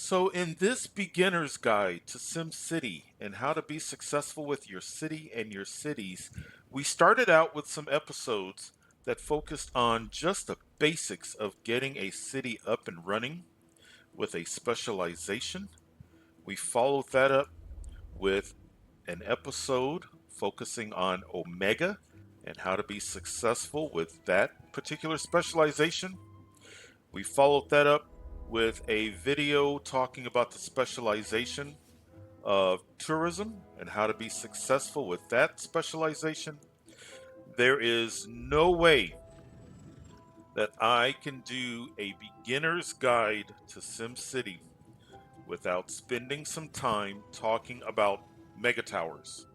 So, in this beginner's guide to SimCity and how to be successful with your city and your cities, we started out with some episodes that focused on just the basics of getting a city up and running with a specialization. We followed that up with an episode focusing on Omega and how to be successful with that particular specialization. We followed that up with a video talking about the specialization of tourism and how to be successful with that specialization. There is no way that I can do a beginner's guide to SimCity without spending some time talking about Megatowers.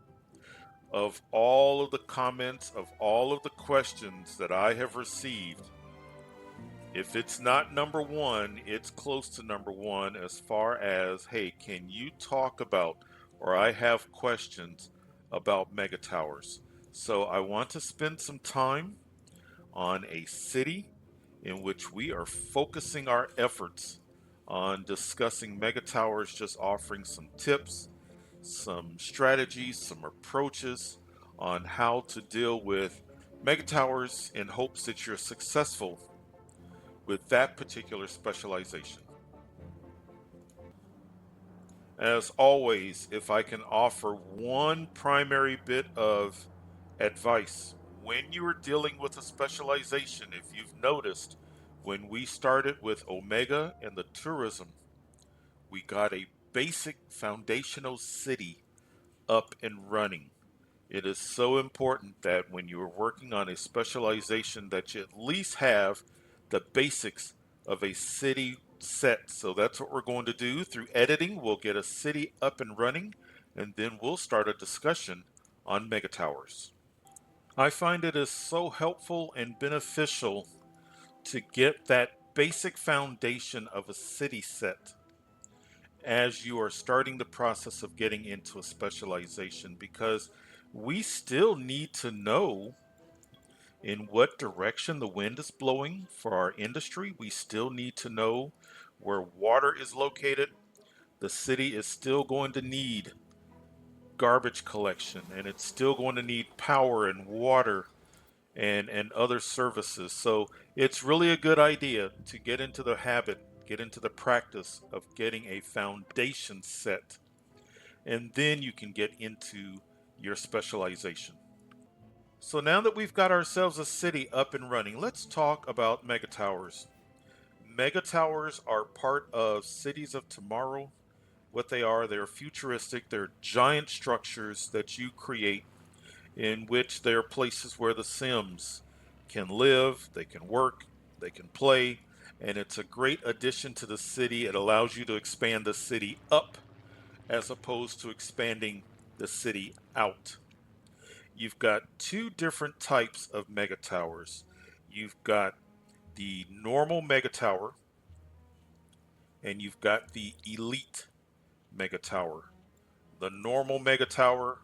Of all of the comments, of all of the questions that I have received, if it's not number one, it's close to number one as far as, hey, can you talk about, or I have questions about Megatowers. So I want to spend some time on a city in which we are focusing our efforts on discussing Megatowers, just offering some tips, some strategies, some approaches on how to deal with Megatowers in hopes that you're successful with that particular specialization. As always, if I can offer one primary bit of advice when you are dealing with a specialization, if you've noticed, when we started with Omega and the tourism, we got a basic foundational city up and running. It is so important that when you are working on a specialization that you at least have the basics of a city set. So that's what we're going to do through editing. We'll get a city up and running, and then we'll start a discussion on Megatowers. I find it is so helpful and beneficial to get that basic foundation of a city set as you are starting the process of getting into a specialization, because we still need to know in what direction the wind is blowing for our industry. We still need to know where water is located. The city is still going to need garbage collection, and it's still going to need power and water and other services. So it's really a good idea to get into the habit, get into the practice of getting a foundation set, and then you can get into your specialization. So now that we've got ourselves a city up and running, let's talk about megatowers. Megatowers are part of cities of tomorrow. What they are, they're futuristic, they're giant structures that you create in which they're places where the Sims can live, they can work, they can play, and it's a great addition to the city. It allows you to expand the city up as opposed to expanding the city out. You've got two different types of mega towers. You've got the normal mega tower and you've got the elite mega tower. The normal mega tower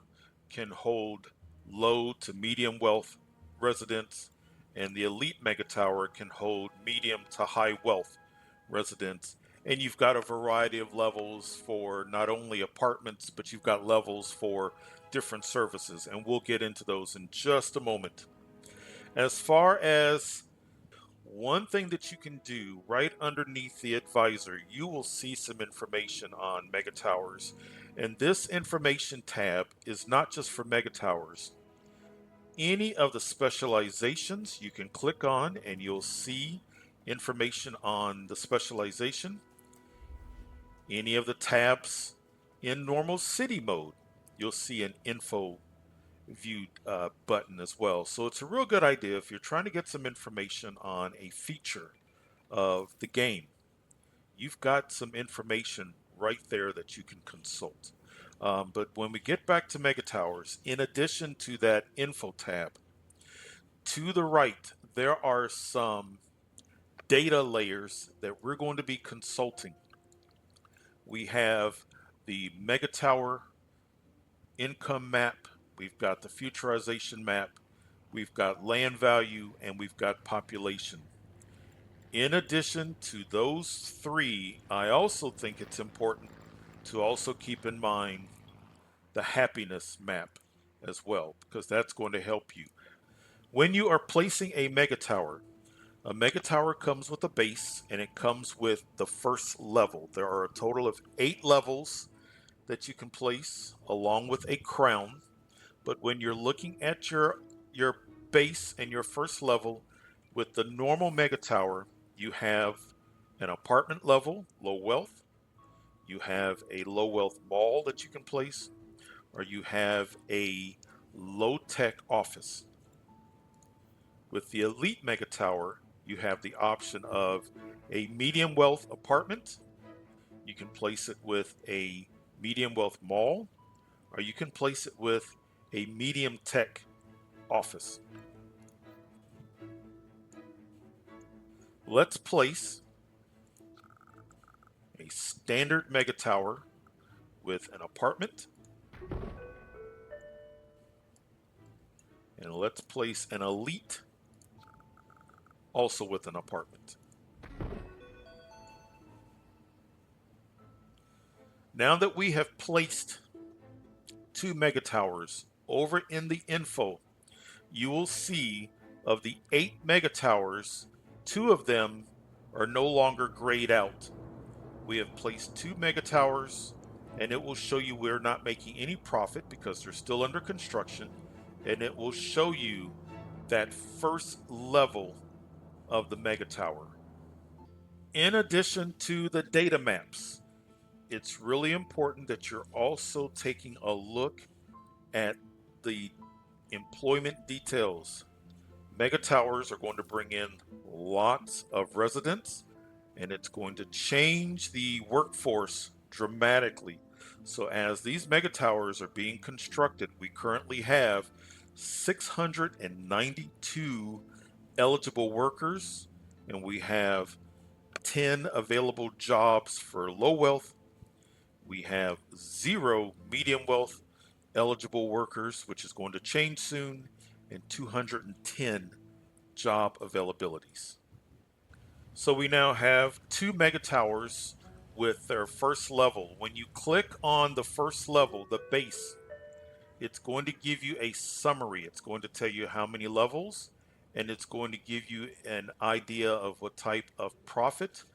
can hold low to medium wealth residents, and the elite mega tower can hold medium to high wealth residents. And you've got a variety of levels for not only apartments, but you've got levels for different services, and we'll get into those in just a moment. As far as one thing that you can do right underneath the advisor, you will see some information on megatowers. And this information tab is not just for megatowers. Any of the specializations you can click on and you'll see information on the specialization. Any of the tabs in normal city mode, you'll see an info view button as well. So it's a real good idea if you're trying to get some information on a feature of the game. You've got some information right there that you can consult. But when we get back to Megatowers, in addition to that info tab, to the right, there are some data layers that we're going to be consulting. We have the Megatower income map, we've got the futurization map, we've got land value, and we've got population. In addition to those three, I also think it's important to also keep in mind the happiness map as well, because that's going to help you. When you are placing a mega tower comes with a base and it comes with the first level. There are a total of 8 levels that you can place along with a crown. But when you're looking at your base and your first level with the normal mega tower, you have an apartment level, low wealth. You have a low wealth mall that you can place, or you have a low tech office. With the elite mega tower, you have the option of a medium wealth apartment. You can place it with a medium wealth mall, or you can place it with a medium tech office. Let's place a standard mega tower with an apartment, and let's place an elite also with an apartment. Now that we have placed 2 mega towers over in the info, you will see of the 8 mega towers, 2 of them are no longer grayed out. We have placed 2 mega towers, and it will show you we're not making any profit because they're still under construction, and it will show you that first level of the mega tower. In addition to the data maps, it's really important that you're also taking a look at the employment details. Mega towers are going to bring in lots of residents, and it's going to change the workforce dramatically. So as these mega towers are being constructed, we currently have 692 eligible workers, and we have 10 available jobs for low wealth. We have 0 medium wealth eligible workers, which is going to change soon, and 210 job availabilities. So we now have 2 mega towers with their first level. When you click on the first level, the base, it's going to give you a summary. It's going to tell you how many levels, and it's going to give you an idea of what type of profit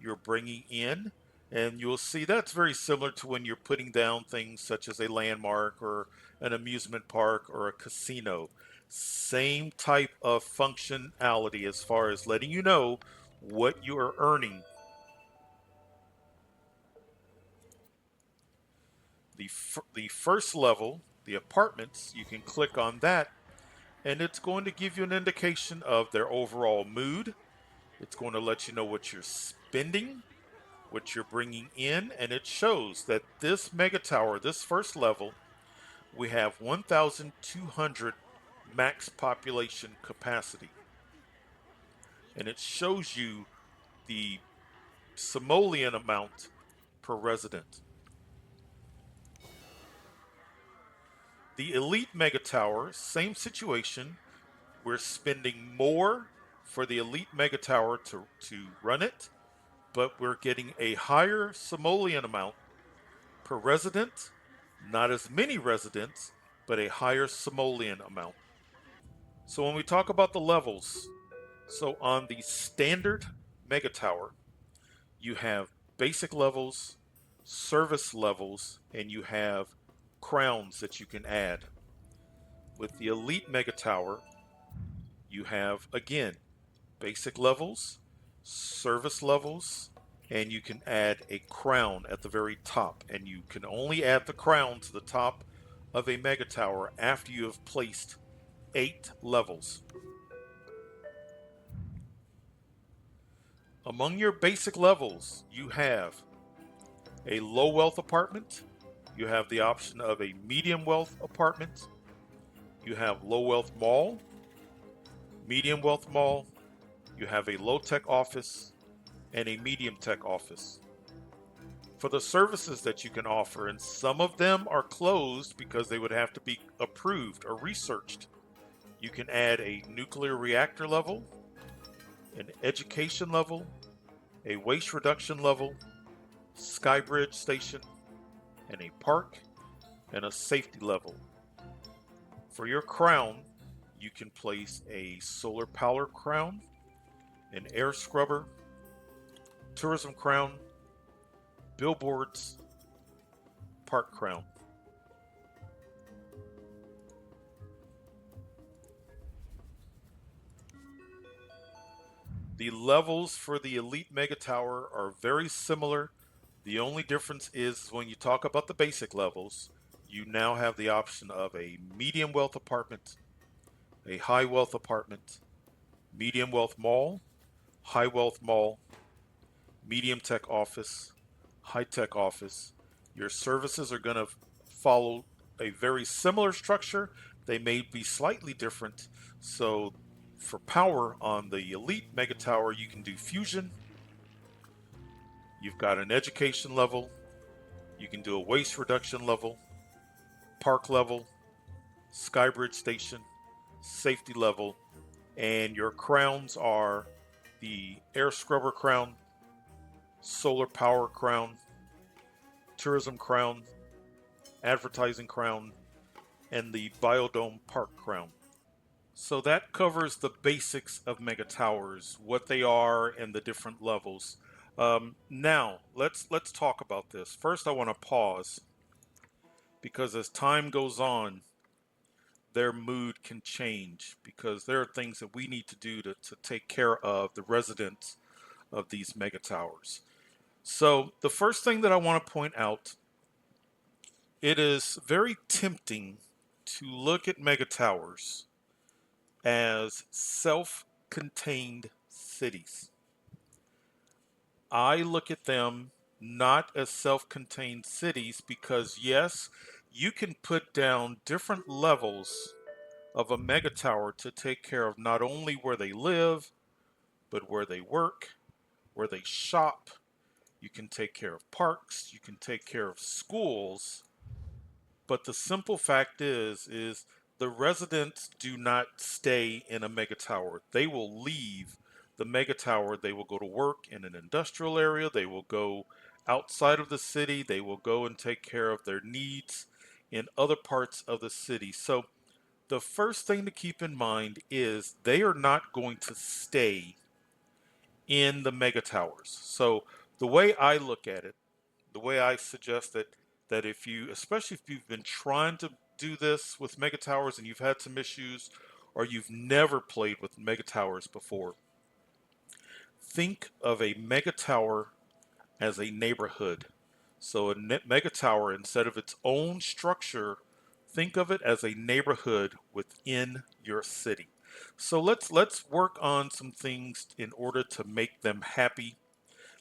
you're bringing in. And you'll see that's very similar to when you're putting down things such as a landmark or an amusement park or a casino. Same type of functionality as far as letting you know what you are earning. The first level, the apartments, you can click on that, and it's going to give you an indication of their overall mood. It's going to let you know what you're spending, what you're bringing in, and it shows that this mega tower, this first level, we have 1,200 max population capacity. And it shows you the simoleon amount per resident. The elite mega tower, same situation. We're spending more for the elite mega tower to run it, but we're getting a higher simoleon amount per resident, not as many residents, but a higher simoleon amount. So when we talk about the levels, so on the standard mega tower, you have basic levels, service levels, and you have crowns that you can add. With the elite mega tower, you have again basic levels, service levels, and you can add a crown at the very top. And you can only add the crown to the top of a mega tower after you have placed 8 levels. Among your basic levels, you have a low wealth apartment, you have the option of a medium wealth apartment, you have low wealth mall, medium wealth mall, you have a low tech office, and a medium tech office. For the services that you can offer, and some of them are closed because they would have to be approved or researched, you can add a nuclear reactor level, an education level, a waste reduction level, skybridge station, and a park, and a safety level. For your crown, you can place a solar power crown, an air scrubber, tourism crown, billboards, park crown. The levels for the Elite Mega Tower are very similar. The only difference is when you talk about the basic levels, you now have the option of a medium wealth apartment, a high wealth apartment, medium wealth mall, high wealth mall, medium tech office, high tech office. Your services are going to follow a very similar structure. They may be slightly different. So, for power on the Elite Mega Tower, you can do fusion. You've got an education level. You can do a waste reduction level, park level, skybridge station, safety level, and your crowns are the air scrubber crown, solar power crown, tourism crown, advertising crown, and the biodome park crown. So that covers the basics of mega towers, what they are, and the different levels. Now let's talk about this. First, I want to pause because as time goes on, their mood can change because there are things that we need to do to take care of the residents of these mega towers. So the first thing that I want to point out, it is very tempting to look at mega towers as self-contained cities. I look at them not as self-contained cities because yes, you can put down different levels of a mega tower to take care of not only where they live, but where they work, where they shop. You can take care of parks, you can take care of schools, but the simple fact is the residents do not stay in a mega tower. They will leave the mega tower. They will go to work in an industrial area. They will go outside of the city. They will go and take care of their needs in other parts of the city. So the first thing to keep in mind is they are not going to stay in the mega towers. So the way I look at it, the way I suggest that if you, especially if you've been trying to do this with mega towers and you've had some issues or you've never played with mega towers before, think of a mega tower as a neighborhood. So a mega tower, instead of its own structure, think of it as a neighborhood within your city. So let's work on some things in order to make them happy.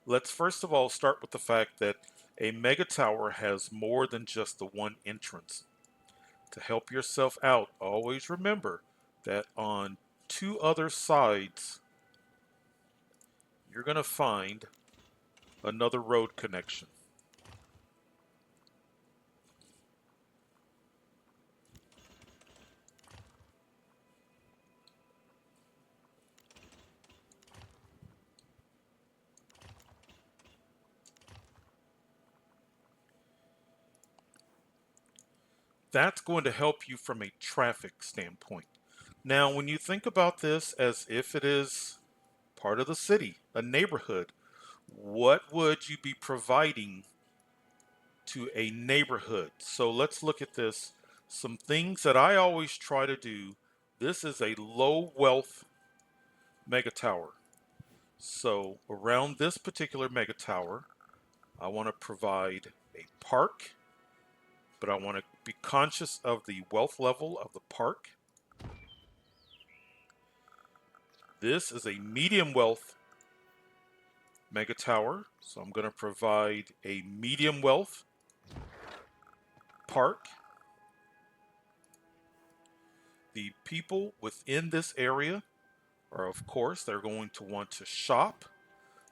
Let's first of all start with the fact that a mega tower has more than just the one entrance. To help yourself out, always remember that on two other sides, you're going to find another road connection. That's going to help you from a traffic standpoint. Now, when you think about this as if it is part of the city, a neighborhood, what would you be providing to a neighborhood? So let's look at this. Some things that I always try to do. This is a low wealth mega tower. So around this particular mega tower, I want to provide a park, but I want to be conscious of the wealth level of the park. This is a medium wealth mega tower, so I'm going to provide a medium wealth park. The people within this area are, of course, they're going to want to shop.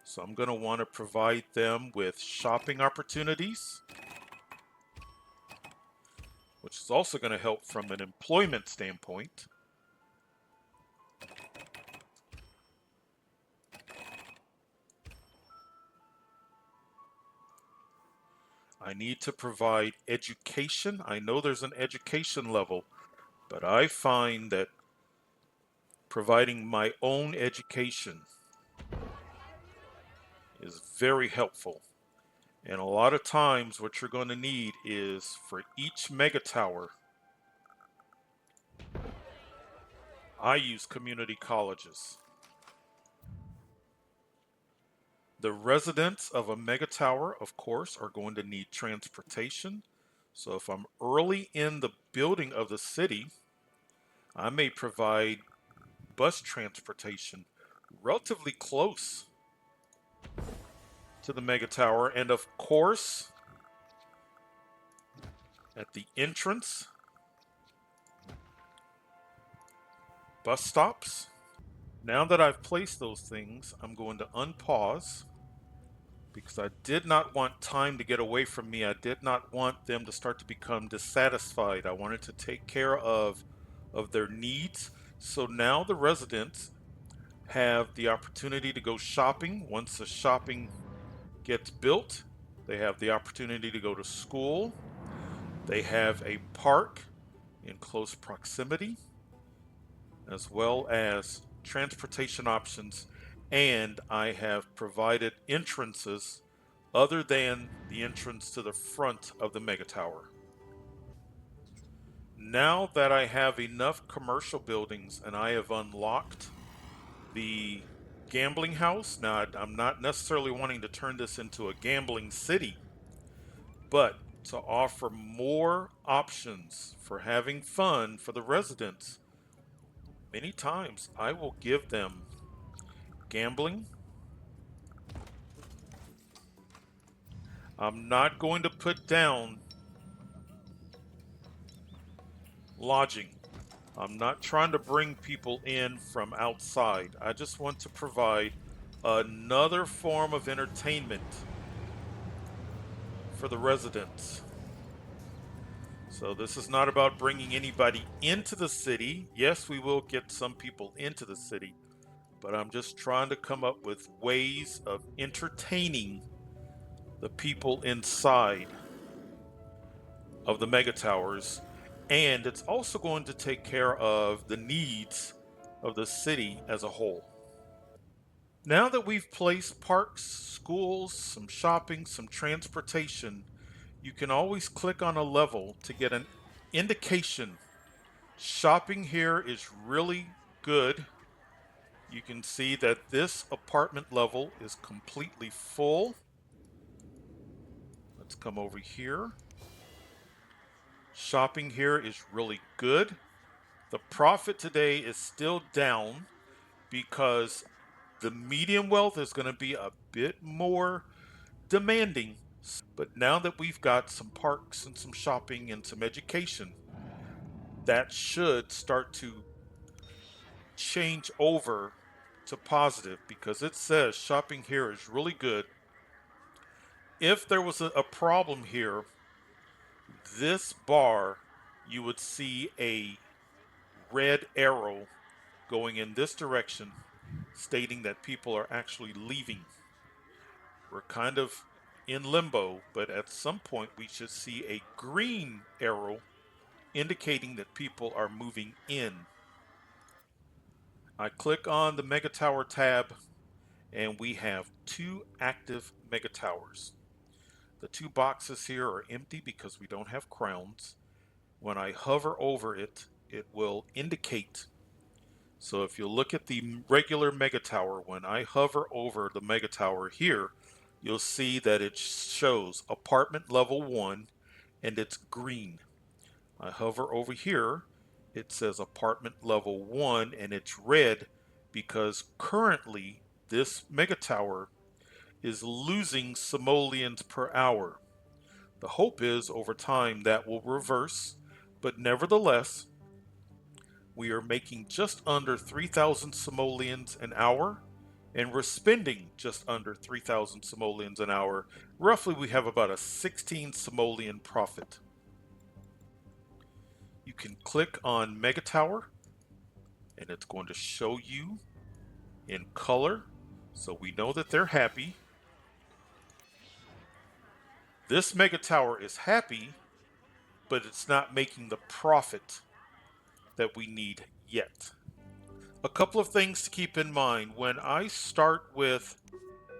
So I'm going to want to provide them with shopping opportunities, which is also going to help from an employment standpoint. I need to provide education. I know there's an education level, but I find that providing my own education is very helpful. And a lot of times what you're going to need is for each mega tower, I use community colleges. The residents of a mega tower, of course, are going to need transportation. So if I'm early in the building of the city, I may provide bus transportation relatively close to the mega tower. And of course, at the entrance, bus stops. Now that I've placed those things, I'm going to unpause because I did not want time to get away from me. I did not want them to start to become dissatisfied. I wanted to take care of their needs. So now the residents have the opportunity to go shopping. Once the shopping gets built, they have the opportunity to go to school. They have a park in close proximity, as well as transportation options, and I have provided entrances other than the entrance to the front of the mega tower. Now that I have enough commercial buildings and I have unlocked the gambling house, now I'm not necessarily wanting to turn this into a gambling city, but to offer more options for having fun for the residents, many times I will give them gambling. I'm not going to put down lodging. I'm not trying to bring people in from outside. I just want to provide another form of entertainment for the residents. So this is not about bringing anybody into the city. Yes, we will get some people into the city, but I'm just trying to come up with ways of entertaining the people inside of the mega towers, and it's also going to take care of the needs of the city as a whole. Now that we've placed parks, schools, some shopping, some transportation, you can always click on a level to get an indication. Shopping here is really good. You can see that this apartment level is completely full. Let's come over here. Shopping here is really good. The profit today is still down because the medium wealth is going to be a bit more demanding. But now that we've got some parks and some shopping and some education, that should start to change over to positive because it says shopping here is really good. If there was a problem here, this bar, you would see a red arrow going in this direction, stating that people are actually leaving. We're kind of in limbo, but at some point we should see a green arrow indicating that people are moving in. I click on the Mega Tower tab and we have two active Mega Towers. The two boxes here are empty because we don't have crowns. When I hover over it, it will indicate. So if you look at the regular Mega Tower, when I hover over the Mega Tower here, you'll see that it shows apartment level 1 and it's green. I hover over here, it says apartment level 1 and it's red because currently this Mega Tower is losing simoleons per hour. The hope is over time that will reverse, but nevertheless, we are making just under 3,000 simoleons an hour, and we're spending just under 3,000 simoleons an hour. Roughly, we have about a 16 simoleon profit. You can click on Mega Tower, and it's going to show you in color, so we know that they're happy. This mega tower is happy, but it's not making the profit that we need yet. A couple of things to keep in mind when I start with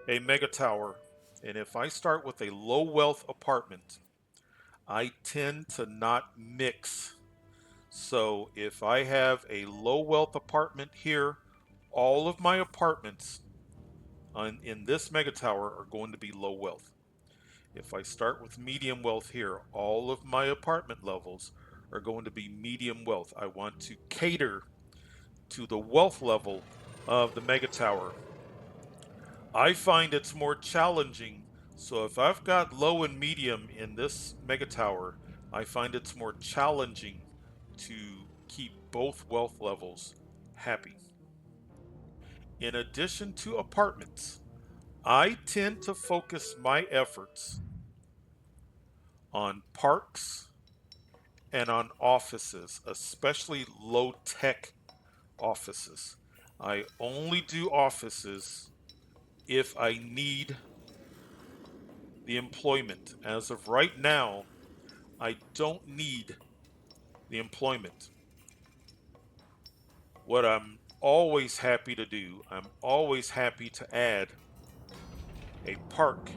a mega tower, and if I start with a low wealth apartment, I tend to not mix. So if I have a low wealth apartment here, all of my apartments in this mega tower are going to be low wealth. If I start with medium wealth here, all of my apartment levels are going to be medium wealth. I want to cater to the wealth level of the mega tower. I find it's more challenging. So if I've got low and medium in this mega tower, I find it's more challenging to keep both wealth levels happy. In addition to apartments, I tend to focus my efforts on parks and on offices, especially low tech offices. I only do offices if I need the employment. As of right now, I don't need the employment. What I'm always happy to do, I'm always happy to add a park.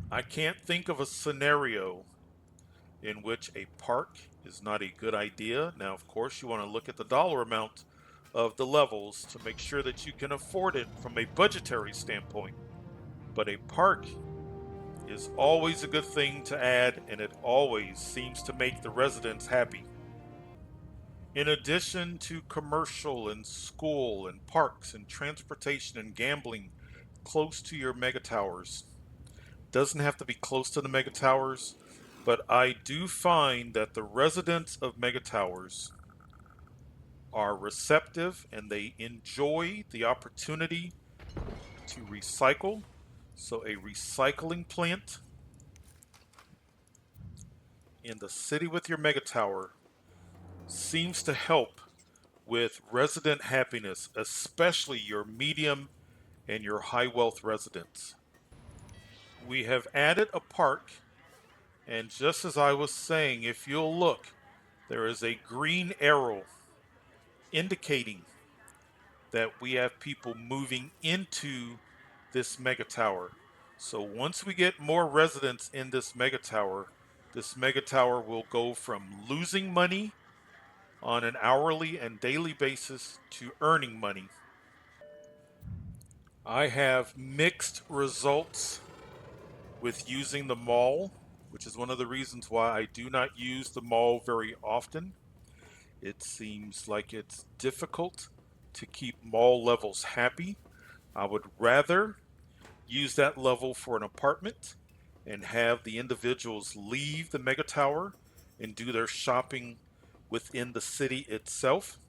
I can't think of a scenario in which a park is not a good idea. Now, of course, you want to look at the dollar amount of the levels to make sure that you can afford it from a budgetary standpoint. But a park is always a good thing to add, and it always seems to make the residents happy. In addition to commercial and school and parks and transportation and gambling close to your mega towers, doesn't have to be close to the mega towers, but I do find that the residents of mega towers are receptive and they enjoy the opportunity to recycle. So a recycling plant in the city with your mega tower seems to help with resident happiness, especially your medium and your high wealth residents. We have added a park, and just as I was saying, if you'll look, there is a green arrow indicating that we have people moving into this mega tower. So once we get more residents in this mega tower will go from losing money on an hourly and daily basis to earning money. I have mixed results with using the mall, which is one of the reasons why I do not use the mall very often. It seems like it's difficult to keep mall levels happy. I would rather use that level for an apartment and have the individuals leave the mega tower and do their shopping within the city itself.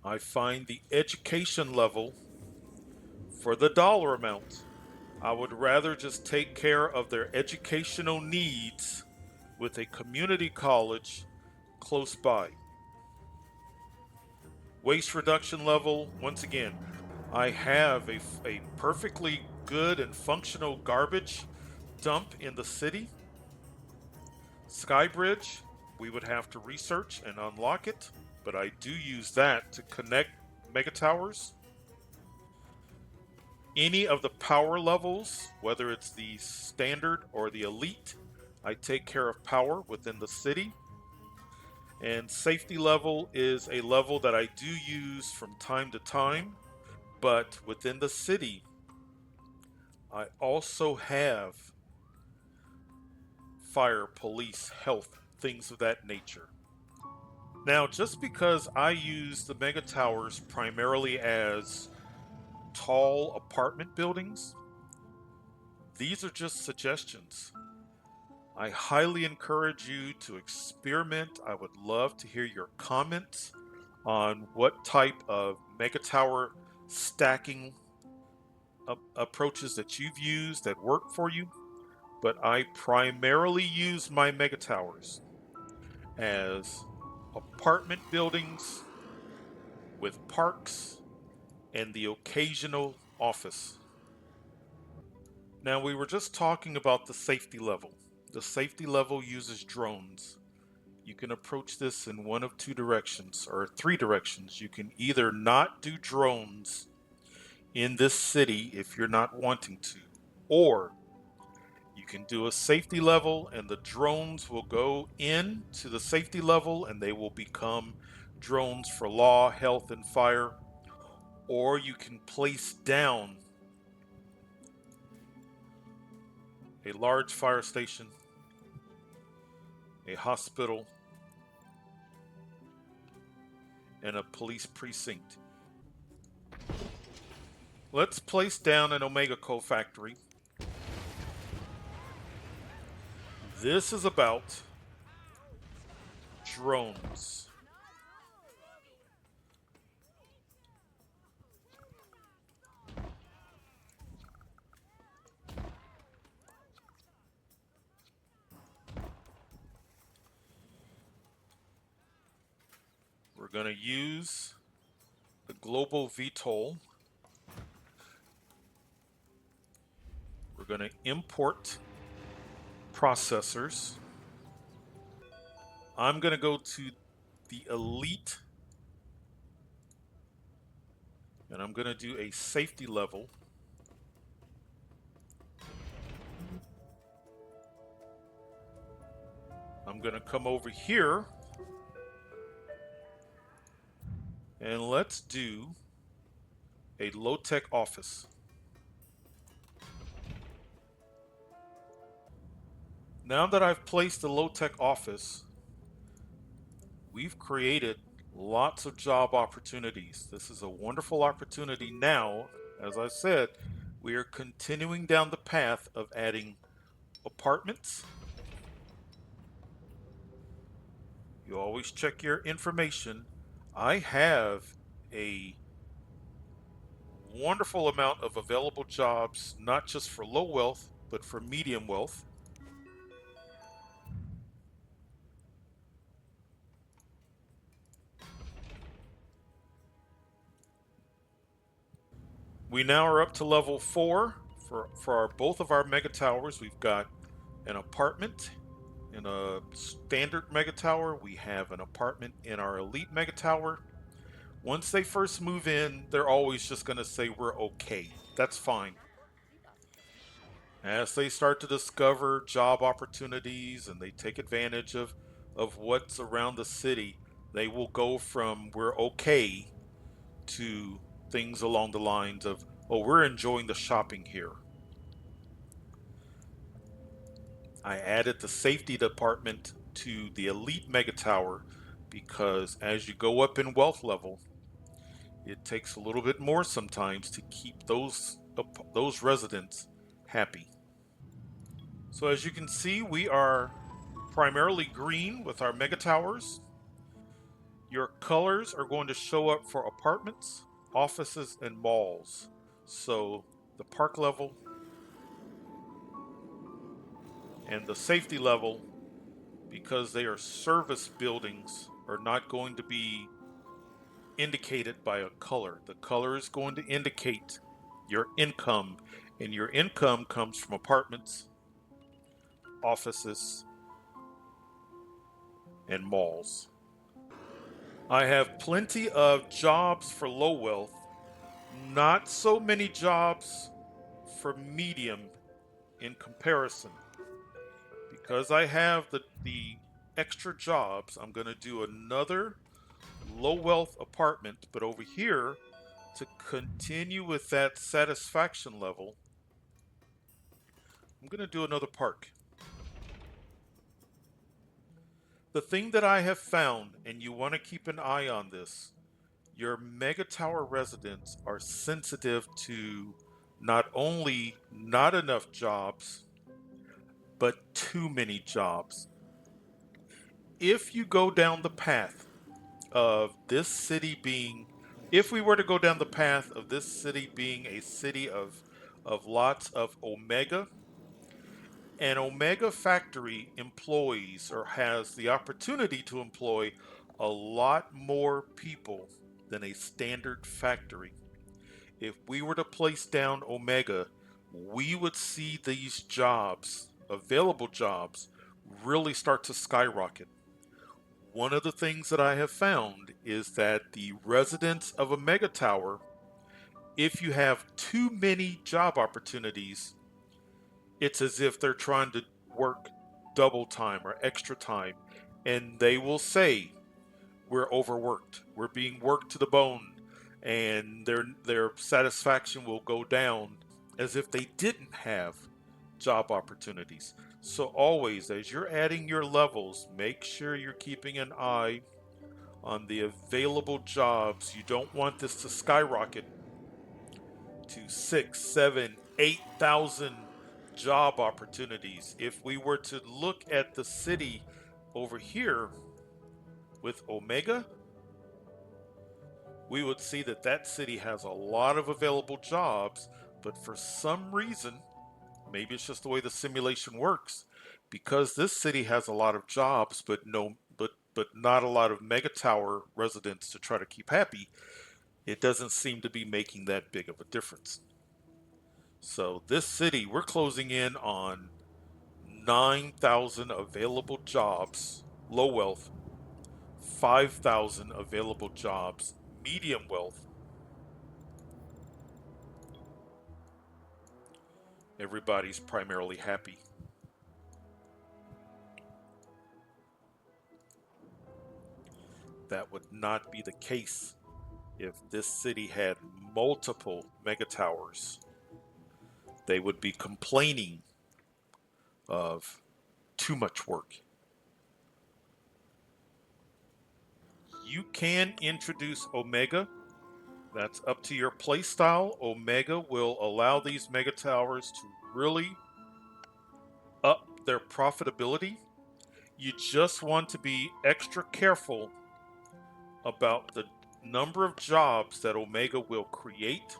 I find the education level for the dollar amount, I would rather just take care of their educational needs with a community college close by. Waste reduction level, once again, I have a perfectly good and functional garbage dump in the city. Skybridge, we would have to research and unlock it, but I do use that to connect mega towers. Any of the power levels, whether it's the standard or the elite, I take care of power within the city. And safety level is a level that I do use from time to time, but within the city, I also have fire, police, health, things of that nature. Now, just because I use the mega towers primarily as tall apartment buildings, these are just suggestions. I highly encourage you to experiment. I would love to hear your comments on what type of mega tower stacking approaches that you've used that work for you. But I primarily use my mega towers as apartment buildings with parks and the occasional office. Now, we were just talking about the safety level. The safety level uses drones. You can approach this in one of two directions or three directions. You can either not do drones in this city if you're not wanting to, or you can do a safety level and the drones will go into the safety level and they will become drones for law, health, and fire. Or you can place down a large fire station, a hospital, and a police precinct. Let's place down an Omega Co factory. This is about drones. We're going to use the global VTOL. We're going to import processors. I'm going to go to the elite and I'm going to do a safety level. I'm going to come over here and let's do a low-tech office. Now that I've placed the low-tech office, we've created lots of job opportunities. This is a wonderful opportunity now. As I said, we are continuing down the path of adding apartments. You always check your information. I have a wonderful amount of available jobs, not just for low wealth, but for medium wealth. We now are up to level 4 for both of our mega towers. We've got an apartment in a standard mega tower. We have an apartment in our elite mega tower. Once they first move in, they're always just going to say we're okay. That's fine. As they start to discover job opportunities and they take advantage of what's around the city, they will go from we're okay to things along the lines of, oh, we're enjoying the shopping here. I added the safety department to the elite mega tower because as you go up in wealth level, it takes a little bit more sometimes to keep those residents happy. So as you can see, we are primarily green with our mega towers. Your colors are going to show up for apartments, offices, and malls. So the park level and the safety level, because they are service buildings, are not going to be indicated by a color. The color is going to indicate your income, and your income comes from apartments, offices, and malls. I have plenty of jobs for low wealth, not so many jobs for medium in comparison. Because I have the extra jobs, I'm going to do another low wealth apartment, but over here to continue with that satisfaction level, I'm going to do another park. The thing that I have found, and you want to keep an eye on this, your mega tower residents are sensitive to not only not enough jobs, but too many jobs. If you go down the path of this city being, if we were to go down the path of this city being a city of lots of Omega, an Omega factory employs or has the opportunity to employ a lot more people than a standard factory. If we were to place down Omega, we would see these jobs, available jobs, really start to skyrocket. One of the things that I have found is that the residents of a mega tower, if you have too many job opportunities, it's as if they're trying to work double time or extra time. And they will say, we're overworked, we're being worked to the bone, and their satisfaction will go down as if they didn't have job opportunities. So always, as you're adding your levels, make sure you're keeping an eye on the available jobs. You don't want this to skyrocket to 6, 7, 8,000 job opportunities. If we were to look at the city over here with Omega, we would see that that city has a lot of available jobs, but for some reason, maybe it's just the way the simulation works, because this city has a lot of jobs, but not a lot of mega tower residents to try to keep happy. It doesn't seem to be making that big of a difference. So this city, we're closing in on 9,000 available jobs, low wealth, 5,000 available jobs, medium wealth. Everybody's primarily happy. That would not be the case if this city had multiple mega towers. They would be complaining of too much work. You can introduce Omega. That's up to your playstyle. Omega will allow these mega towers to really up their profitability. You just want to be extra careful about the number of jobs that Omega will create.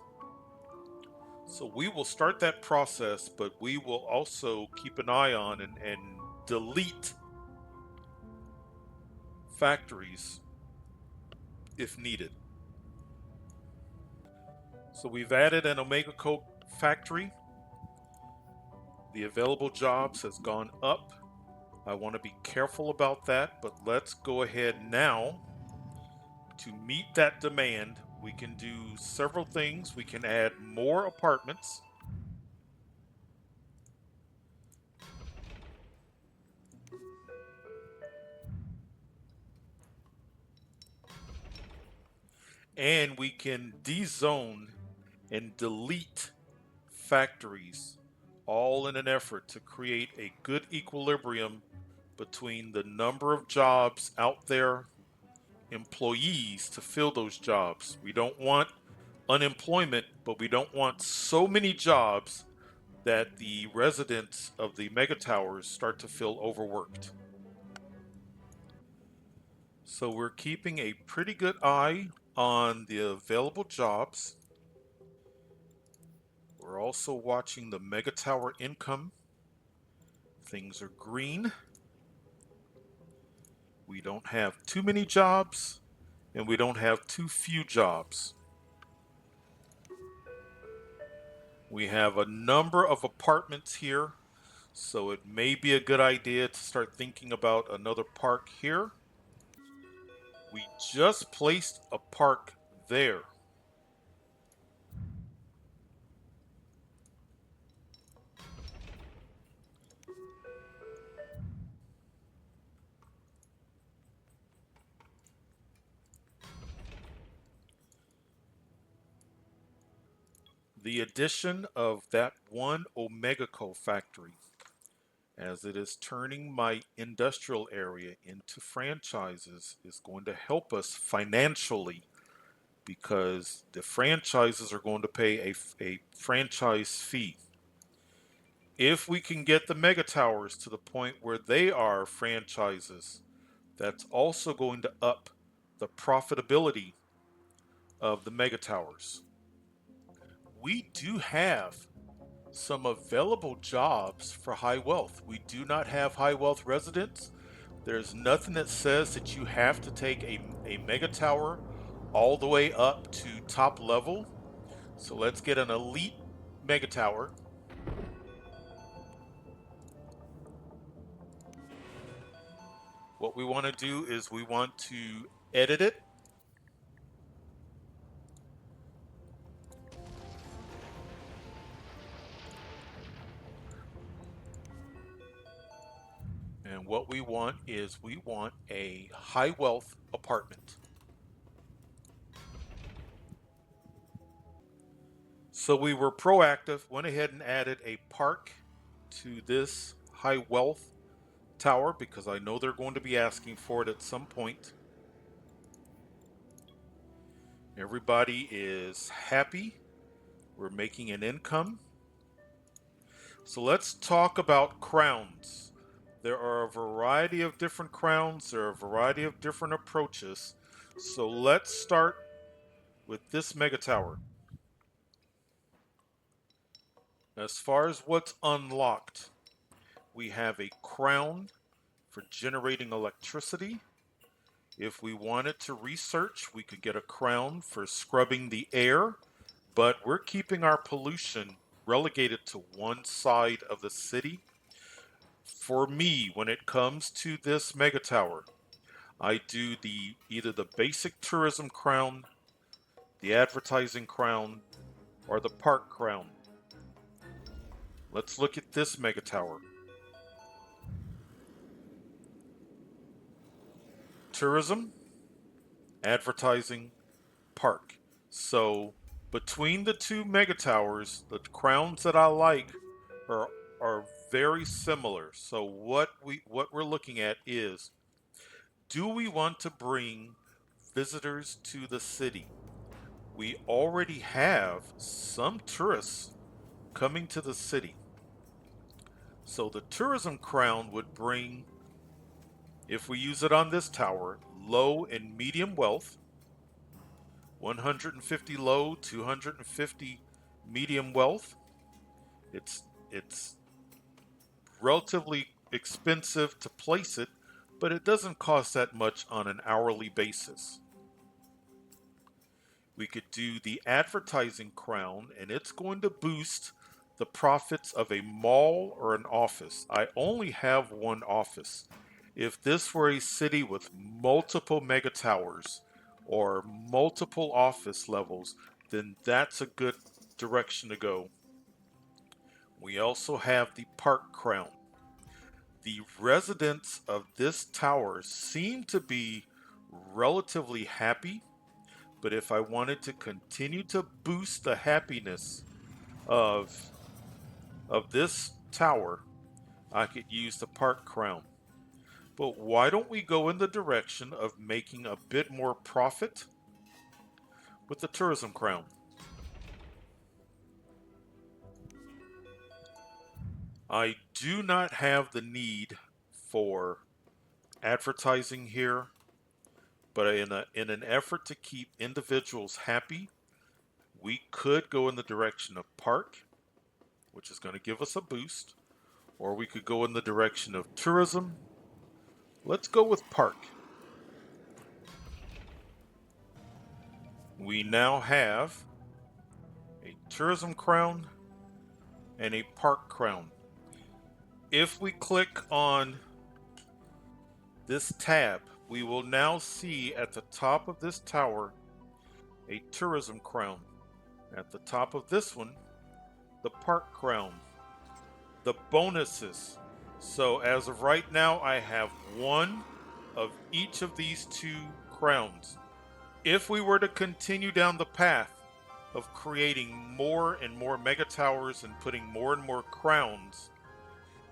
So we will start that process, but we will also keep an eye on and delete factories if needed. So we've added an Omega Coke factory. The available jobs has gone up. I want to be careful about that, but let's go ahead now. To meet that demand, we can do several things. We can add more apartments. And we can dezone and delete factories, all in an effort to create a good equilibrium between the number of jobs out there, employees to fill those jobs. We don't want unemployment, but we don't want so many jobs that the residents of the mega towers start to feel overworked. So we're keeping a pretty good eye on the available jobs. We're also watching the mega tower income. Things are green. We don't have too many jobs and we don't have too few jobs. We have a number of apartments here, so it may be a good idea to start thinking about another park here. We just placed a park there. The addition of that one Omegaco factory, as it is turning my industrial area into franchises, is going to help us financially because the franchises are going to pay a franchise fee. If we can get the mega towers to the point where they are franchises, that's also going to up the profitability of the mega towers. We do have some available jobs for high wealth. We do not have high wealth residents. There's nothing that says that you have to take a mega tower all the way up to top level. So let's get an elite mega tower. What we want to do is we want to edit it. And what we want is we want a high wealth apartment. So we were proactive, went ahead and added a park to this high wealth tower because I know they're going to be asking for it at some point. Everybody is happy. We're making an income. So let's talk about crowns. There are a variety of different crowns. There are a variety of different approaches. So let's start with this mega tower. As far as what's unlocked, we have a crown for generating electricity. If we wanted to research, we could get a crown for scrubbing the air, but we're keeping our pollution relegated to one side of the city. For me, when it comes to this mega tower, I do either the basic tourism crown, the advertising crown, or the park crown. Let's look at this mega tower. Tourism, advertising, park. So between the two mega towers, the crowns that I like are are very similar. So what we're looking at is, do we want to bring visitors to the city? We already have some tourists coming to the city. So the tourism crown would bring, if we use it on this tower, low and medium wealth, 150 low, 250 medium wealth. It's relatively expensive to place it, but it doesn't cost that much on an hourly basis. We could do the advertising crown, and it's going to boost the profits of a mall or an office. I only have one office. If this were a city with multiple mega towers or multiple office levels, then that's a good direction to go. We also have the park crown. The residents of this tower seem to be relatively happy, but if I wanted to continue to boost the happiness of this tower, I could use the park crown. But why don't we go in the direction of making a bit more profit with the tourism crown? I do not have the need for advertising here, but in an effort to keep individuals happy, we could go in the direction of park, which is going to give us a boost, or we could go in the direction of tourism. Let's go with park. We now have a tourism crown and a park crown. If we click on this tab, we will now see at the top of this tower a tourism crown. At the top of this one, the park crown. The bonuses. So as of right now, I have one of each of these two crowns. If we were to continue down the path of creating more and more mega towers and putting more and more crowns,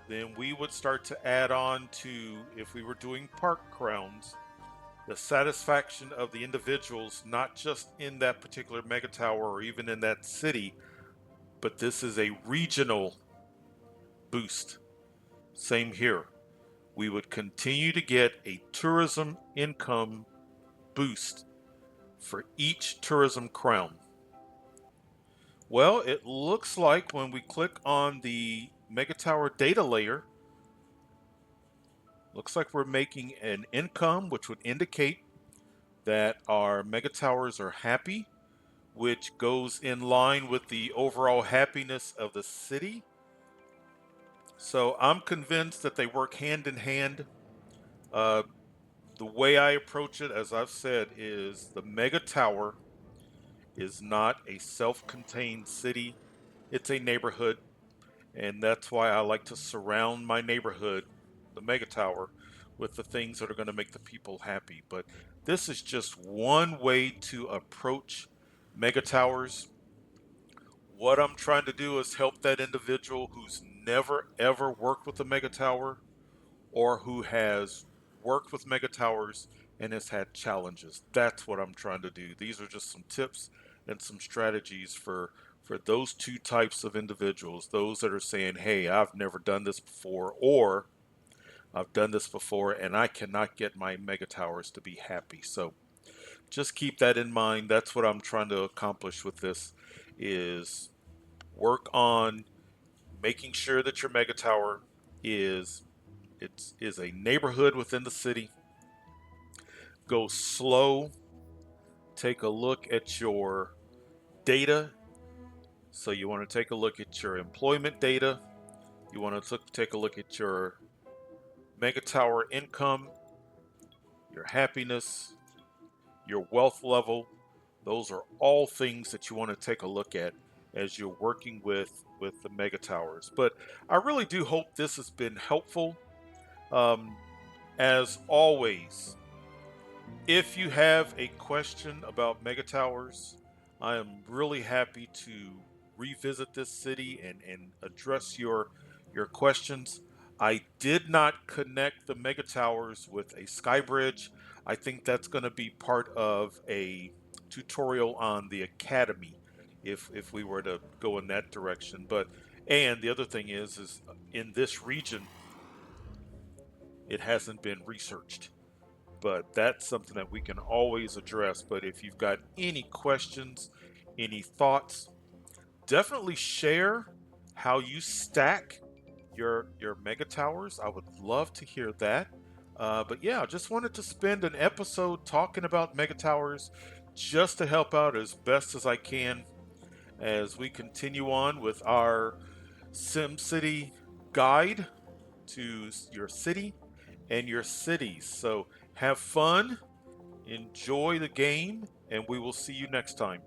then we would start to add on to, if we were doing park crowns, the satisfaction of the individuals, not just in that particular mega tower or even in that city, but this is a regional boost. Same here. We would continue to get a tourism income boost for each tourism crown. Well, it looks like when we click on the Mega Tower data layer, looks like we're making an income, which would indicate that our Mega Towers are happy, which goes in line with the overall happiness of the city. So I'm convinced that they work hand in hand. The way I approach it, as I've said, is the mega tower is not a self-contained city. It's a neighborhood, and that's why I like to surround my neighborhood, the mega tower, with the things that are going to make the people happy. But this is just one way to approach mega towers. What I'm trying to do is help that individual who's never ever worked with a mega tower or who has worked with mega towers and has had challenges. That's what I'm trying to do. These are just some tips and some strategies for those two types of individuals, those that are saying, "Hey, I've never done this before," or "I've done this before and I cannot get my mega towers to be happy." So just keep that in mind. That's what I'm trying to accomplish with this is work on making sure that your mega tower is is a neighborhood within the city. Go slow. Take a look at your data. So you want to take a look at your employment data. You want to take a look at your mega tower income, your happiness, your wealth level. Those are all things that you want to take a look at as you're working with the mega towers. But I really do hope this has been helpful. Um, as always, if you have a question about mega towers, I am really happy to revisit this city and address your questions. I did not connect the mega towers with a sky bridge. I think that's going to be part of a tutorial on the academy if we were to go in that direction. But and the other thing is in this region it hasn't been researched, but that's something that we can always address. But if you've got any questions, any thoughts, definitely share how you stack your mega towers. I would love to hear that. But yeah, I just wanted to spend an episode talking about mega towers just to help out as best as I can as we continue on with our SimCity guide to your city and your cities. So have fun. Enjoy the game, and we will see you next time.